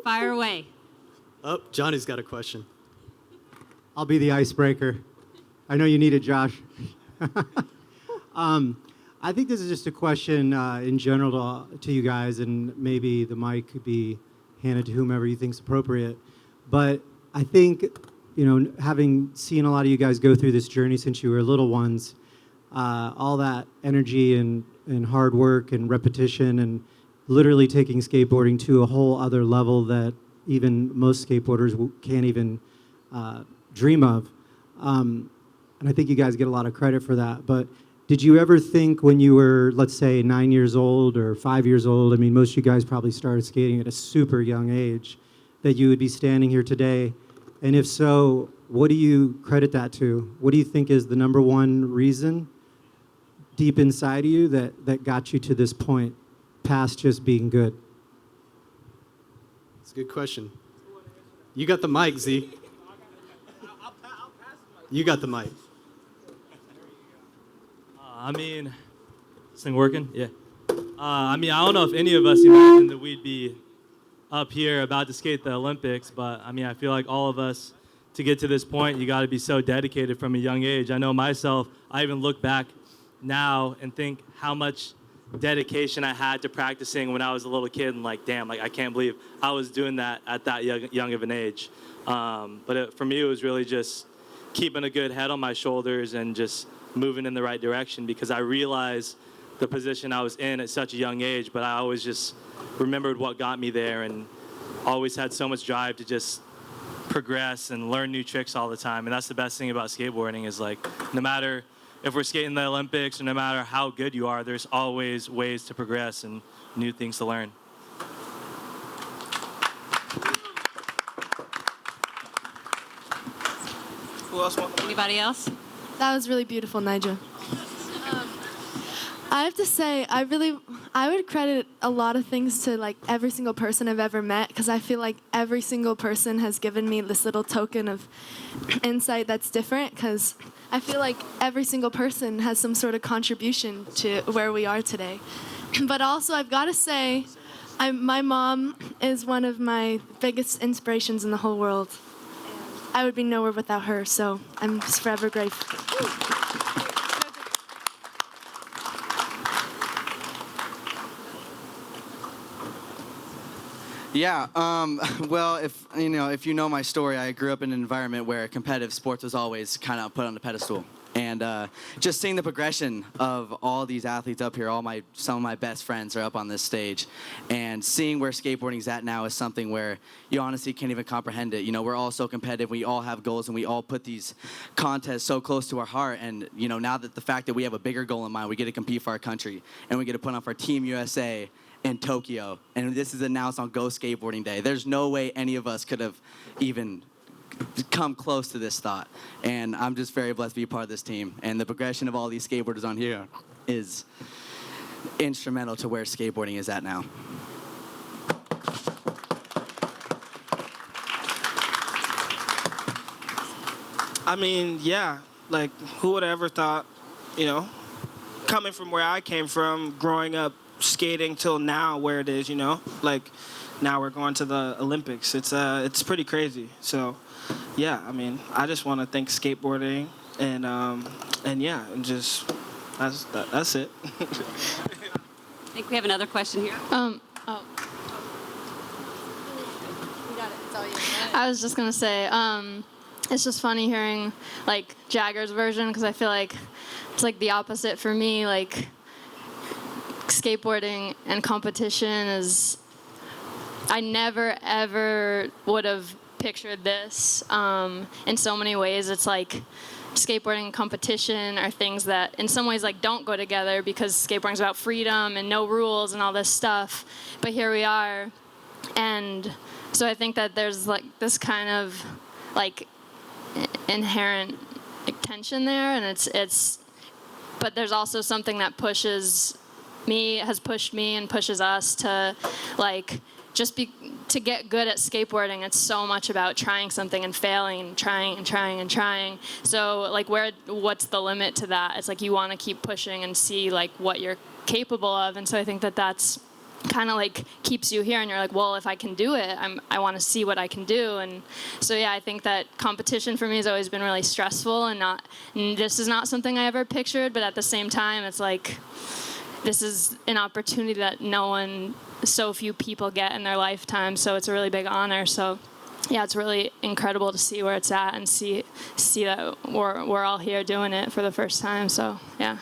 Fire away. Oh, Johnny's got a question. I'll be the icebreaker. I know you need it, Josh. I think this is just a question in general to you guys, and maybe the mic could be handed to whomever you think is appropriate. But I think, having seen a lot of you guys go through this journey since you were little ones, all that energy and hard work and repetition and literally taking skateboarding to a whole other level that even most skateboarders can't even dream of. And I think you guys get a lot of credit for that. But did you ever think when you were, let's say, 9 years old or 5 years old, I mean, most of you guys probably started skating at a super young age, that you would be standing here today? And if so, what do you credit that to? What do you think is the number one reason deep inside of you that got you to this point, past just being good? It's a good question. You got the mic, Z. You got the mic. This thing working? Yeah. I don't know if any of us imagined that we'd be up here about to skate the Olympics, but I feel like all of us, to get to this point, you got to be so dedicated from a young age. I know myself, I even look back now and think how much dedication I had to practicing when I was a little kid, and damn, I can't believe I was doing that at that young of an age. For me, it was really just keeping a good head on my shoulders and just moving in the right direction, because I realized the position I was in at such a young age, but I always just remembered what got me there and always had so much drive to just progress and learn new tricks all the time. And that's the best thing about skateboarding is no matter if we're skating the Olympics or no matter how good you are, there's always ways to progress and new things to learn. Who else wants? Anybody else? That was really beautiful, Nyjah. I have to say, I would credit a lot of things to every single person I've ever met, because I feel like every single person has given me this little token of insight that's different, because I feel like every single person has some sort of contribution to where we are today. But also, I've got to say, my mom is one of my biggest inspirations in the whole world. I would be nowhere without her, so I'm just forever grateful. Yeah, well, if you know my story, I grew up in an environment where competitive sports was always kind of put on the pedestal. And just seeing the progression of all these athletes up here, some of my best friends are up on this stage, and seeing where skateboarding's at now is something where you honestly can't even comprehend it. We're all so competitive, we all have goals, and we all put these contests so close to our heart. And now that the fact that we have a bigger goal in mind, we get to compete for our country, and we get to put on for Team USA in Tokyo, and this is announced on Go Skateboarding Day. There's no way any of us could have even come close to this thought, and I'm just very blessed to be a part of this team. And the progression of all these skateboarders on here is instrumental to where skateboarding is at now. Yeah, who would have ever thought, coming from where I came from, growing up skating till now where it is, now we're going to the Olympics. It's pretty crazy. So yeah, I just want to thank skateboarding and just that's it. I think we have another question here. You got it. It's all you. I was just gonna say, it's just funny hearing Jagger's version, because I feel like it's the opposite for me. Skateboarding and competition is, I never ever would have pictured this. In so many ways, it's skateboarding and competition are things that in some ways don't go together, because skateboarding is about freedom and no rules and all this stuff. But here we are, and so I think that there's this kind of inherent tension there, and it's but there's also something that has pushed me and pushes us to to get good at skateboarding. It's so much about trying something and failing and trying. So what's the limit to that? It's you want to keep pushing and see what you're capable of. And so I think that that's kind of like keeps you here, and you're like, well, if I can do it, I want to see what I can do. And so yeah, I think that competition for me has always been really stressful, and this is not something I ever pictured, but at the same time, it's like this is an opportunity that so few people get in their lifetime, so it's a really big honor. So yeah, it's really incredible to see where it's at and see that we're all here doing it for the first time. So yeah.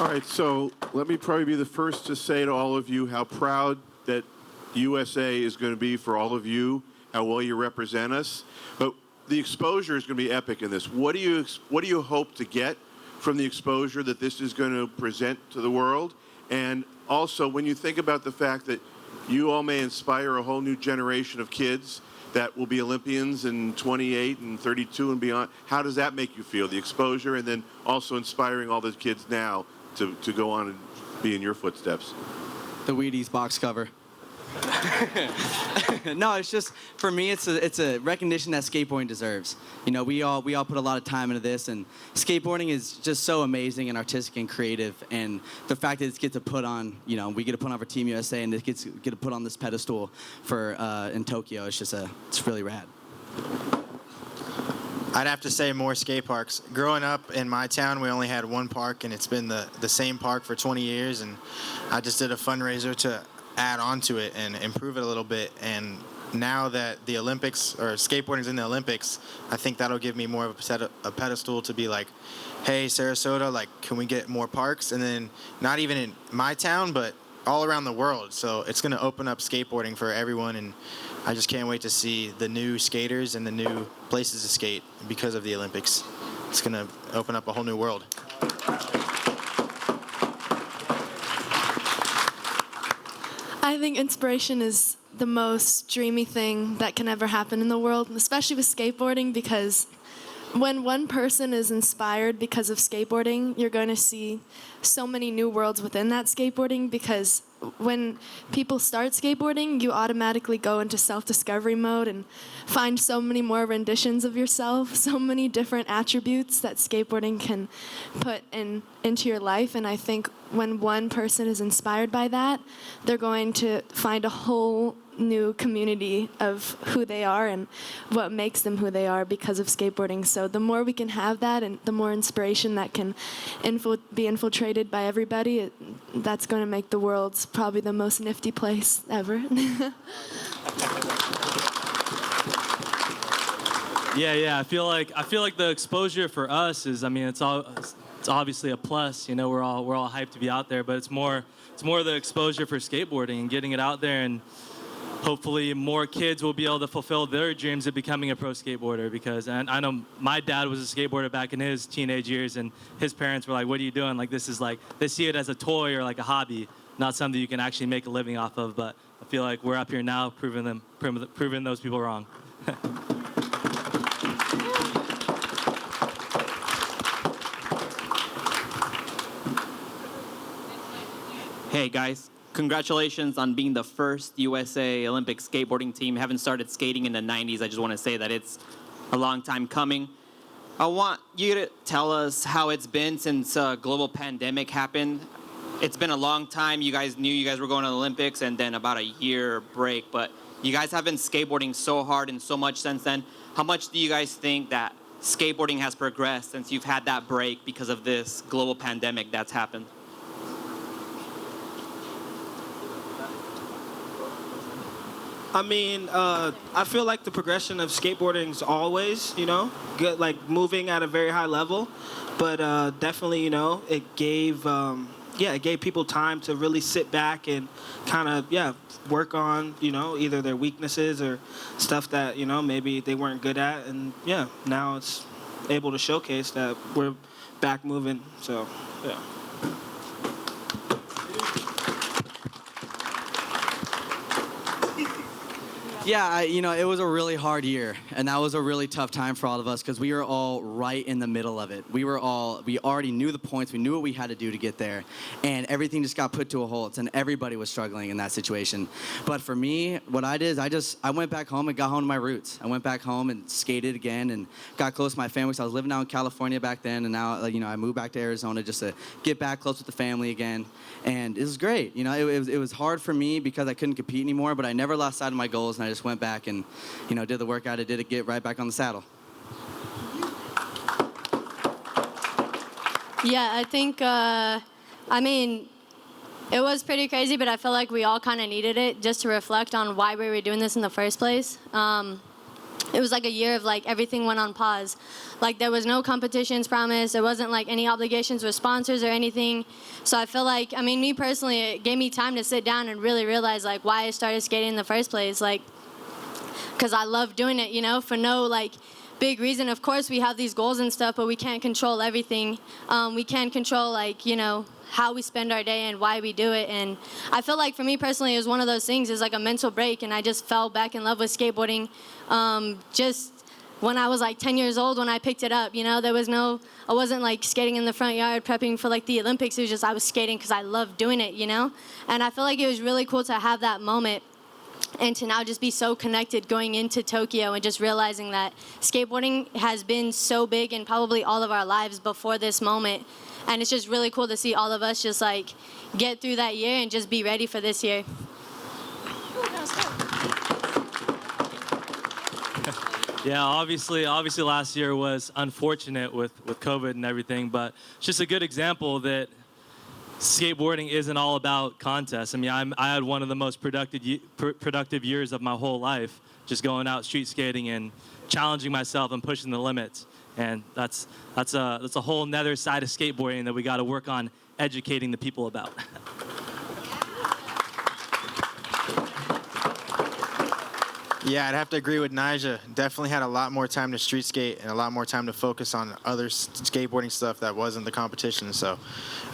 All right, so let me probably be the first to say to all of you how proud that USA is going to be for all of you, how well you represent us. But the exposure is going to be epic in this. What do you hope to get from the exposure that this is going to present to the world? And also, when you think about the fact that you all may inspire a whole new generation of kids that will be Olympians in 28 and 32 and beyond, how does that make you feel, the exposure, and then also inspiring all those kids now to go on and be in your footsteps? The Wheaties box cover. No, it's just, for me, it's a recognition that skateboarding deserves. You know, we all put a lot of time into this, and skateboarding is just so amazing and artistic and creative. And the fact that it gets to put on, you know, we get to put on for Team USA, and it gets to put on this pedestal for in Tokyo. It's really rad. I'd have to say more skate parks. Growing up in my town, we only had one park, and it's been the same park for 20 years. And I just did a fundraiser to add on to it and improve it a little bit. And now that the Olympics, or skateboarding's in the Olympics, I think that'll give me more of a pedestal to be like, hey, Sarasota, like, can we get more parks? And then not even in my town, but all around the world. So it's going to open up skateboarding for everyone, and I just can't wait to see the new skaters and the new places to skate because of the Olympics. It's going to open up a whole new world. I think inspiration is the most dreamy thing that can ever happen in the world, especially with skateboarding, because when one person is inspired because of skateboarding, you're going to see so many new worlds within that skateboarding, because when people start skateboarding, you automatically go into self-discovery mode and find so many more renditions of yourself, so many different attributes that skateboarding can put into your life. And I think when one person is inspired by that, they're going to find a whole new community of who they are and what makes them who they are because of skateboarding. So the more we can have that, and the more inspiration that can be infiltrated by everybody, that's going to make the world probably the most nifty place ever. Yeah. I feel like the exposure for us is, I mean, it's obviously a plus. You know, we're all hyped to be out there, but it's more the exposure for skateboarding and getting it out there, and hopefully more kids will be able to fulfill their dreams of becoming a pro skateboarder, because I know my dad was a skateboarder back in his teenage years, and his parents were like, what are you doing? Like, this is like, they see it as a toy or like a hobby, not something you can actually make a living off of. But I feel like we're up here now proving those people wrong. Hey guys, congratulations on being the first USA Olympic skateboarding team. Haven't started skating in the 90s. I just want to say that it's a long time coming. I want you to tell us how it's been since a global pandemic happened. It's been a long time. You guys knew you guys were going to the Olympics, and then about a year break, but you guys have been skateboarding so hard and so much since then. How much do you guys think that skateboarding has progressed since you've had that break because of this global pandemic that's happened? I mean, I feel like the progression of skateboarding is always, you know, good, like moving at a very high level. But definitely, you know, it gave people time to really sit back and kind of, work on, you know, either their weaknesses or stuff that, you know, maybe they weren't good at. And, now it's able to showcase that we're back moving. So, yeah. Yeah, it was a really hard year, and that was a really tough time for all of us because we were all right in the middle of it. We already knew the points, we knew what we had to do to get there, and everything just got put to a halt, and everybody was struggling in that situation. But for me, what I did is I went back home and got home to my roots. I went back home and skated again and got close to my family. So I was living out in California back then, and now I moved back to Arizona just to get back close with the family again, and it was great. It was hard for me because I couldn't compete anymore, but I never lost sight of my goals, and I just went back and, did the workout I did to get right back on the saddle. Yeah, I think, it was pretty crazy, but I feel like we all kind of needed it just to reflect on why we were doing this in the first place. It was like a year of like everything went on pause. Like there was no competitions promised. There wasn't like any obligations with sponsors or anything. So I feel like, me personally, it gave me time to sit down and really realize like why I started skating in the first place. Like, because I love doing it, for no like big reason. Of course we have these goals and stuff, but we can't control everything. We can control like, how we spend our day and why we do it. And I feel like for me personally, it was one of those things. It's like a mental break, and I just fell back in love with skateboarding. Just when I was like 10 years old when I picked it up, I wasn't like skating in the front yard prepping for like the Olympics. It was just I was skating because I loved doing it, And I feel like it was really cool to have that moment and to now just be so connected going into Tokyo and just realizing that skateboarding has been so big in probably all of our lives before this moment. And it's just really cool to see all of us just like get through that year and just be ready for this year. Yeah, obviously last year was unfortunate with COVID and everything, but it's just a good example that skateboarding isn't all about contests. I had one of the most productive years of my whole life, just going out street skating and challenging myself and pushing the limits. And that's a whole nother side of skateboarding that we got to work on educating the people about. Yeah, I'd have to agree with Nyjah. Definitely had a lot more time to street skate and a lot more time to focus on other skateboarding stuff that wasn't the competition. So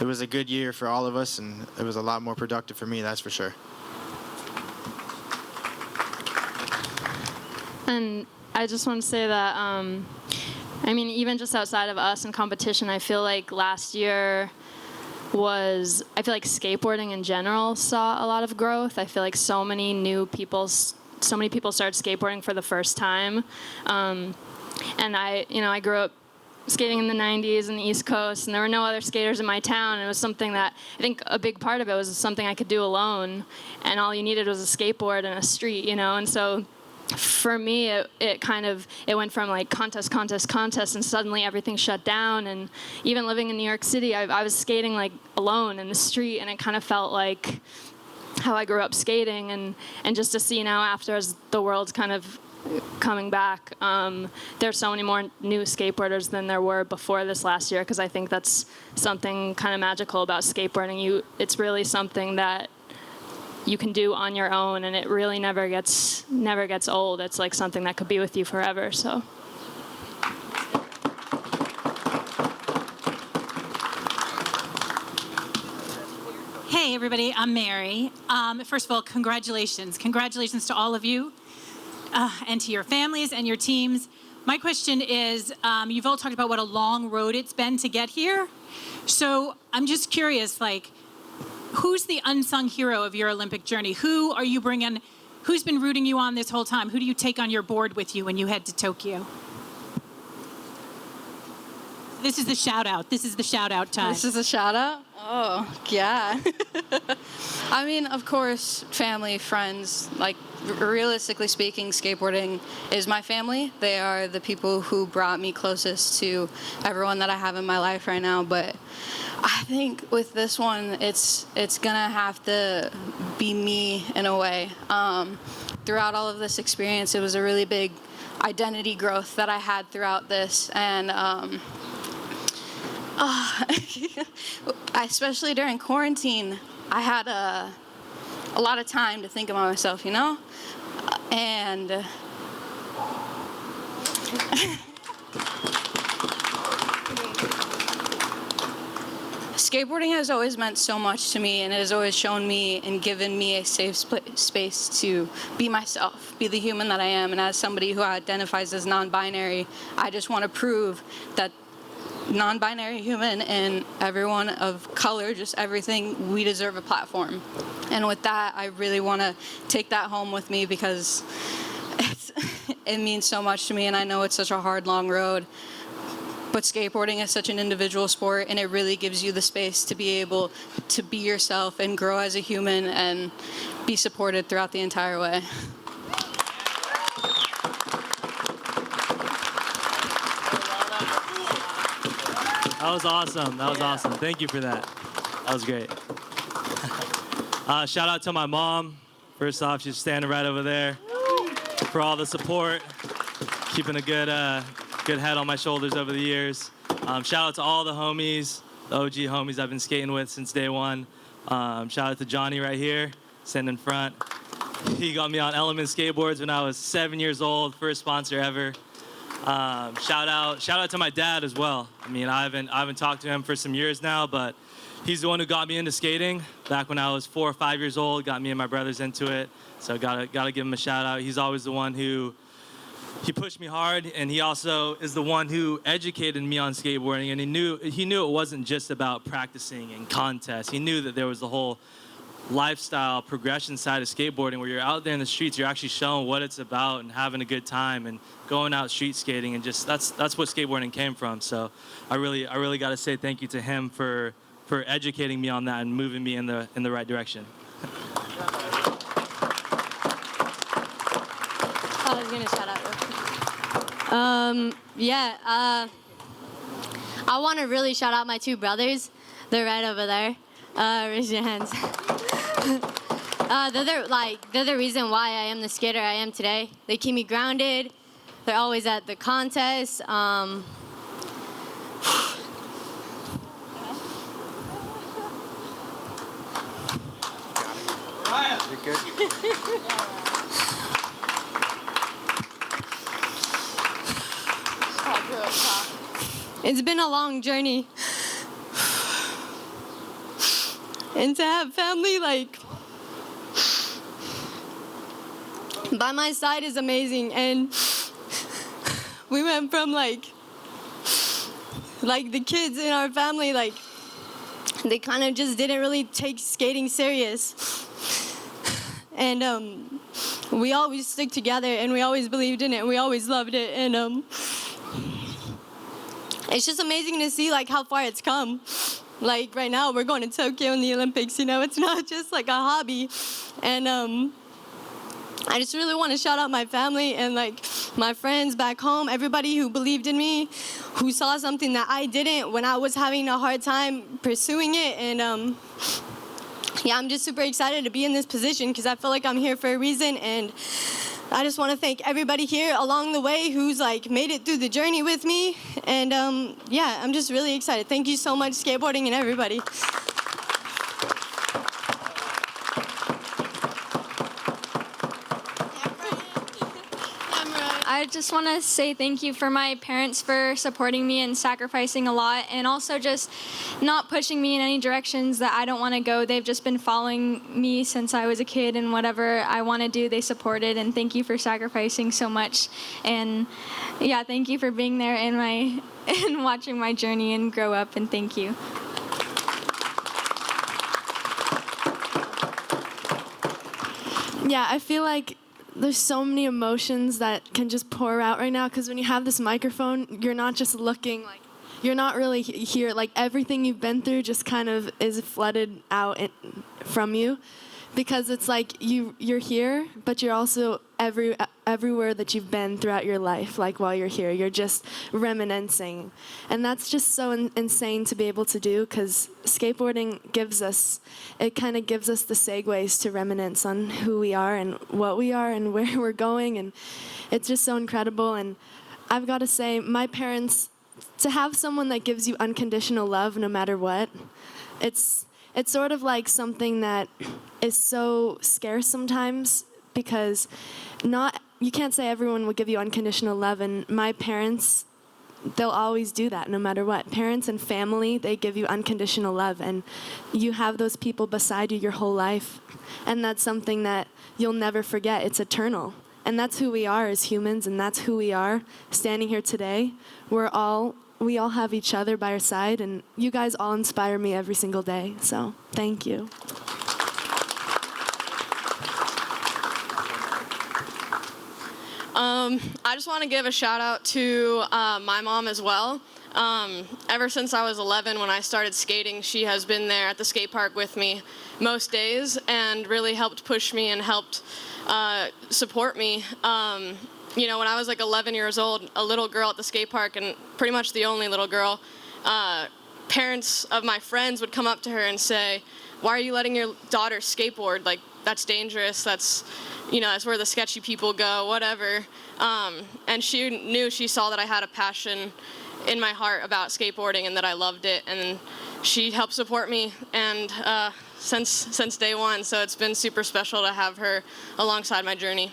it was a good year for all of us, and it was a lot more productive for me, that's for sure. And I just want to say that, even just outside of us in competition, I feel like last year I feel like skateboarding in general saw a lot of growth. I feel like so many people started skateboarding for the first time. And I grew up skating in the 90s in the East Coast, and there were no other skaters in my town. And it was something that I think a big part of it was something I could do alone, and all you needed was a skateboard and a street, And so for me, it went from like contest, and suddenly everything shut down. And even living in New York City, I was skating like alone in the street, and it kind of felt like how I grew up skating. And just to see now, after as the world's kind of coming back, there's so many more new skateboarders than there were before this last year, because I think that's something kind of magical about skateboarding. It's really something that you can do on your own, and it really never gets old. It's like something that could be with you forever. So. Hey everybody, I'm Mary. First of all, congratulations. Congratulations to all of you and to your families and your teams. My question is, you've all talked about what a long road it's been to get here. So I'm just curious, who's the unsung hero of your Olympic journey? Who are you bringing? Who's been rooting you on this whole time? Who do you take on your board with you when you head to Tokyo? This is the shout out. This is the shout out time. This is a shout out? Oh, yeah. Of course, family, friends. Realistically speaking, skateboarding is my family. They are the people who brought me closest to everyone that I have in my life right now. But I think with this one, it's gonna have to be me in a way. Throughout all of this experience, it was a really big identity growth that I had throughout this, and especially during quarantine, I had a lot of time to think about myself, and skateboarding has always meant so much to me, and it has always shown me and given me a safe space to be myself, be the human that I am. And as somebody who identifies as non-binary, I just want to prove that non-binary human and everyone of color, just everything, we deserve a platform. And with that, I really want to take that home with me because it means so much to me, and I know it's such a hard, long road. But skateboarding is such an individual sport, and it really gives you the space to be able to be yourself and grow as a human and be supported throughout the entire way. That was awesome. That was awesome. Thank you for that. That was great. Shout out to my mom. First off, she's standing right over there for all the support, keeping a good head on my shoulders over the years. Shout out to all the homies, the OG homies I've been skating with since day one. Shout out to Johnny right here, sitting in front. He got me on Element skateboards when I was 7 years old, first sponsor ever. Shout out to my dad as well. I mean, I haven't talked to him for some years now, but he's the one who got me into skating back when I was 4 or 5 years old, got me and my brothers into it. So gotta give him a shout out. He's always the one who pushed me hard, and he also is the one who educated me on skateboarding, and he knew it wasn't just about practicing and contests. He knew that there was the whole lifestyle progression side of skateboarding where you're out there in the streets, you're actually showing what it's about and having a good time and going out street skating, and just that's what skateboarding came from. So I really got to say thank you to him for educating me on that and moving me in the right direction. I was gonna shout out. I want to really shout out my two brothers. They're right over there. Raise your hands. They're the reason why I am the skater I am today. They keep me grounded. They're always at the contests. You're good. It's been a long journey. And to have family by my side is amazing. And we went from the kids in our family, they kind of just didn't really take skating serious. And we always stick together, and we always believed in it, and we always loved it. And it's just amazing to see how far it's come. Right now, we're going to Tokyo in the Olympics, it's not just a hobby. And I just really want to shout out my family and my friends back home, everybody who believed in me, who saw something that I didn't when I was having a hard time pursuing it. And I'm just super excited to be in this position because I feel like I'm here for a reason. And I just want to thank everybody here along the way who's made it through the journey with me. And I'm just really excited. Thank you so much, skateboarding and everybody. I just want to say thank you for my parents for supporting me and sacrificing a lot, and also just not pushing me in any directions that I don't want to go. They've just been following me since I was a kid, and whatever I want to do, they supported. And thank you for sacrificing so much. And thank you for being there in and watching my journey and grow up. And thank you. Yeah, I feel like there's so many emotions that can just pour out right now, because when you have this microphone, you're not just looking, you're not really here. Everything you've been through just kind of is flooded out from you, because it's you're here, but you're also everywhere that you've been throughout your life. While you're here, you're just reminiscing, and that's just so insane to be able to do, because skateboarding gives us the segues to reminisce on who we are and what we are and where we're going, and it's just so incredible. And I've got to say, my parents, to have someone that gives you unconditional love no matter what, it's sort of something that is so scarce sometimes, because you can't say everyone will give you unconditional love, and my parents they'll always do that no matter what. Parents and family, they give you unconditional love, and you have those people beside you your whole life. And that's something that you'll never forget. It's eternal. And that's who we are as humans, and that's who we are standing here today. We all have each other by our side, and you guys all inspire me every single day. So thank you. I just want to give a shout out to my mom as well. Ever since I was 11 when I started skating, she has been there at the skate park with me most days and really helped push me and helped support me. You know, when I was like 11 years old, a little girl at the skate park, and pretty much the only little girl, parents of my friends would come up to her and say, "Why are you letting your daughter skateboard? Like, that's dangerous. That's, you know, that's where the sketchy people go, whatever." And she saw that I had a passion in my heart about skateboarding and that I loved it, and she helped support me and since day one. So it's been super special to have her alongside my journey.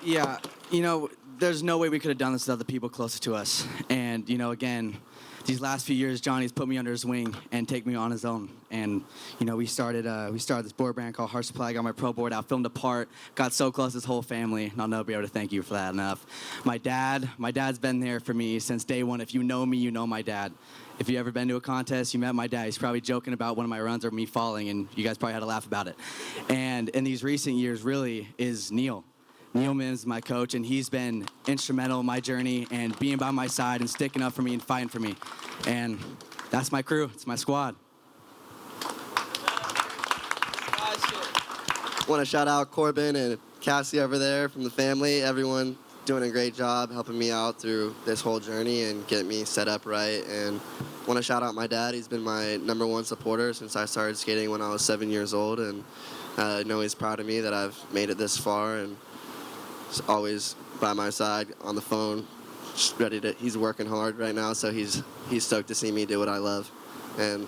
Yeah, you know, there's no way we could have done this with other people closest to us. And, you know, again, these last few years, Johnny's put me under his wing and take me on his own. And, you know, we started this board brand called Heart Supply. I got my pro board out, filmed a part, got so close to his whole family. And I'll never be able to thank you for that enough. My dad's been there for me since day one. If you know me, you know my dad. If you ever been to a contest, you met my dad. He's probably joking about one of my runs or me falling, and you guys probably had a laugh about it. And in these recent years, really, is Neil. Neil Mims, my coach, and he's been instrumental in my journey and being by my side and sticking up for me and fighting for me. And that's my crew. It's my squad. Want to shout out Corbin and Cassie over there from the family. Everyone doing a great job helping me out through this whole journey and getting me set up right. And want to shout out my dad. He's been my #1 supporter since I started skating when I was 7 years old. And I know he's proud of me that I've made it this far. And always by my side on the phone, just ready to. He's working hard right now, so he's stoked to see me do what I love, and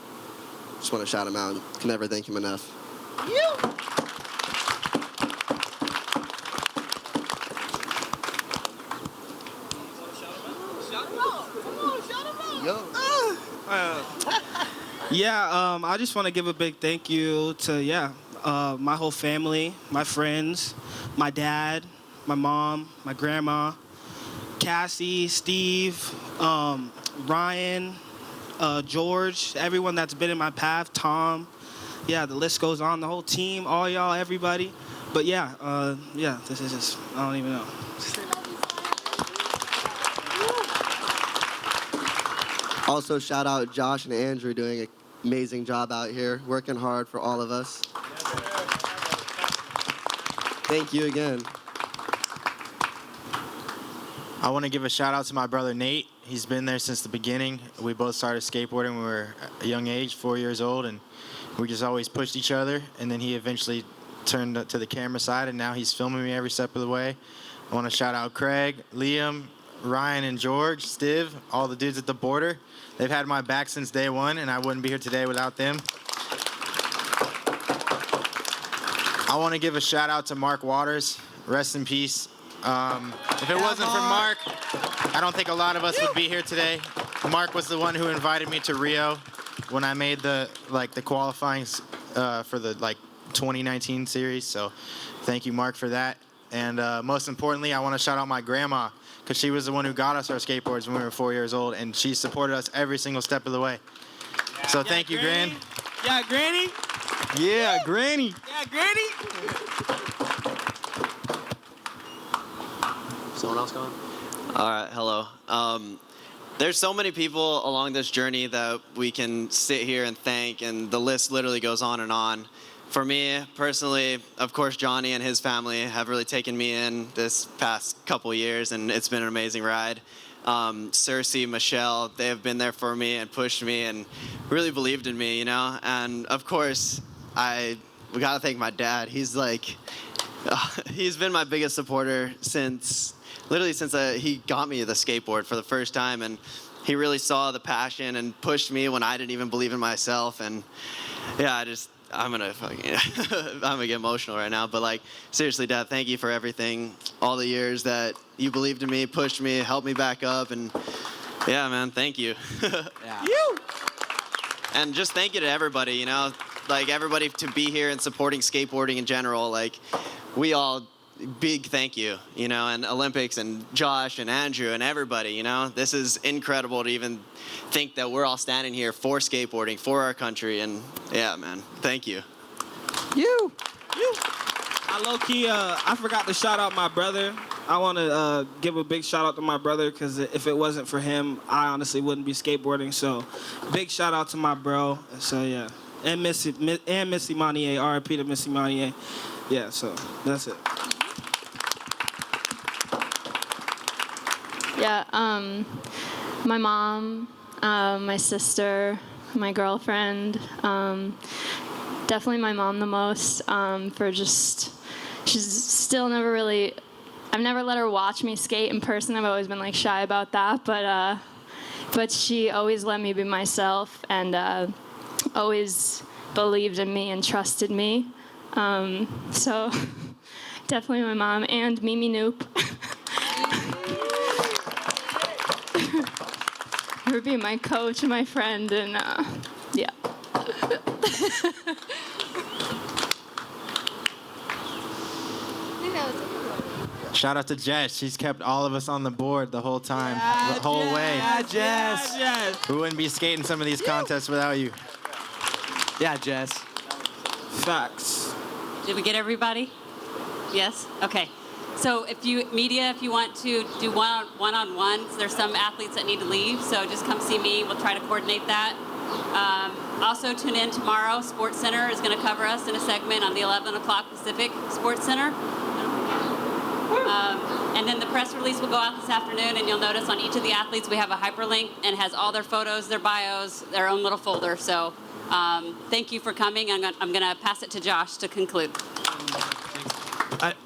just want to shout him out. Can never thank him enough. I just want to give a big thank you to my whole family, my friends, my dad, my mom, my grandma, Cassie, Steve, Ryan, George, everyone that's been in my path, Tom. Yeah, the list goes on. The whole team, all y'all, everybody. But this is just, I don't even know. Also, shout out Josh and Andrew doing an amazing job out here, working hard for all of us. Thank you again. I want to give a shout out to my brother Nate. He's been there since the beginning. We both started skateboarding when we were a young age, 4 years old, and we just always pushed each other. And then he eventually turned to the camera side, and now he's filming me every step of the way. I want to shout out Craig, Liam, Ryan, and George, Stiv, all the dudes at the border. They've had my back since day one, and I wouldn't be here today without them. I want to give a shout out to Mark Waters. Rest in peace. If it wasn't for Mark, I don't think a lot of us would be here today. Mark was the one who invited me to Rio when I made the qualifying for the 2019 series. So thank you, Mark, for that. And most importantly, I want to shout out my grandma, because she was the one who got us our skateboards when we were 4 years old, and she supported us every single step of the way. So thank you, Gran. Yeah, Granny. Yeah, Granny. Yeah, Granny. Someone else going? All right, hello. There's so many people along this journey that we can sit here and thank, and the list literally goes on and on. For me, personally, of course, Johnny and his family have really taken me in this past couple years, and it's been an amazing ride. Cersei, Michelle, they have been there for me and pushed me and really believed in me, you know? And of course, we gotta thank my dad. He's he's been my biggest supporter since he got me the skateboard for the first time, and he really saw the passion and pushed me when I didn't even believe in myself. And yeah, I'm gonna get emotional right now, but like seriously, Dad, thank you for everything, all the years that you believed in me, pushed me, helped me back up, and yeah, man, thank you. Yeah. And just thank you to everybody, you know, like everybody to be here and supporting skateboarding in general. Like we all, big thank you, you know, and Olympics and Josh and Andrew and everybody, you know, this is incredible to even think that we're all standing here for skateboarding, for our country, and yeah, man, thank you. You. I low-key, I forgot to shout out my brother. I want to give a big shout out to my brother because if it wasn't for him, I honestly wouldn't be skateboarding. So big shout out to my bro. So yeah, and Missy Monnier, R.I.P. to Missy Monnier. Yeah, so that's it. Yeah, my mom, my sister, my girlfriend, definitely my mom the most, for just, she's still never really, I've never let her watch me skate in person. I've always been like shy about that, but she always let me be myself and always believed in me and trusted me. So definitely my mom and Mimi Noop. Her being my coach and my friend, and yeah. Shout out to Jess. She's kept all of us on the board the whole time, the whole way. Yeah, Jess. Yes. We wouldn't be skating some of these contests without you. Yeah, Jess. Facts. Did we get everybody? Yes? Okay. So if you want to do one-on-ones, there's some athletes that need to leave, so just come see me. We'll try to coordinate that. Also tune in tomorrow. Sports Center is going to cover us in a segment on the 11 o'clock Pacific Sports Center. And then the press release will go out this afternoon, and you'll notice on each of the athletes we have a hyperlink, and it has all their photos, their bios, their own little folder. So thank you for coming. I'm going to pass it to Josh to conclude.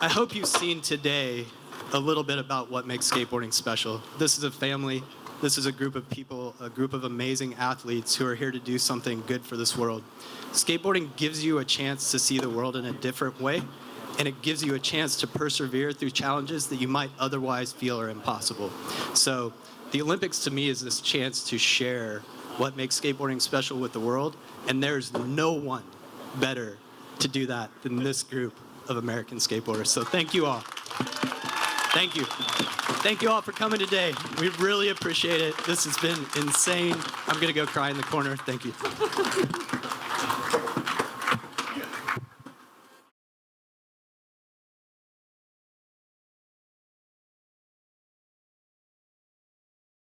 I hope you've seen today a little bit about what makes skateboarding special. This is a family. This is a group of people, a group of amazing athletes who are here to do something good for this world. Skateboarding gives you a chance to see the world in a different way, and it gives you a chance to persevere through challenges that you might otherwise feel are impossible. So the Olympics to me is this chance to share what makes skateboarding special with the world, and there's no one better to do that than this group of American skateboarders. So thank you all. Thank you. Thank you all for coming today. We really appreciate it. This has been insane. I'm going to go cry in the corner. Thank you.